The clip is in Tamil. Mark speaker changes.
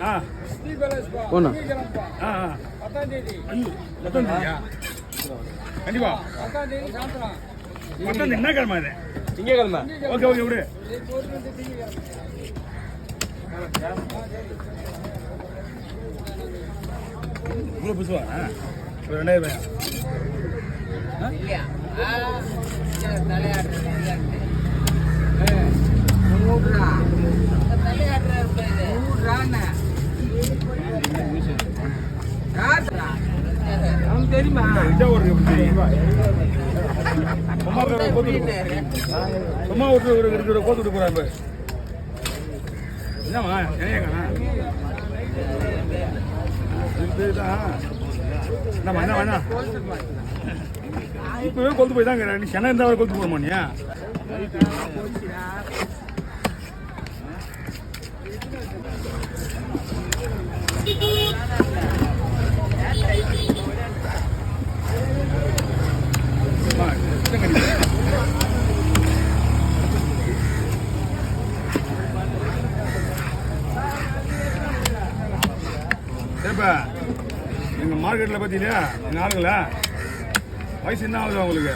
Speaker 1: ஒன்று
Speaker 2: கண்டிப்பா என்ன கிழமை இது?
Speaker 1: திங்கக்கிழமை.
Speaker 2: ஓகே ஓகே விடு. இவ்வளோ புதுவா 2000
Speaker 1: தெரியுமா?
Speaker 2: சும்மா ஒரு கோத்து விட்டு போறாரு. என்னம்மா என்னையாங்கண்ணா என்னம்மா என்ன வேணா இப்பவே கொளுத்து போய் தாங்க நீ சென்னை இருந்தால் கொளுத்து போகணுமா நீ? சரிப்பா எங்கள் மார்க்கெட்டில் பார்த்தீங்களா எங்கள் ஆளுங்களா வயசு என்ன ஆகுது உங்களுக்கு?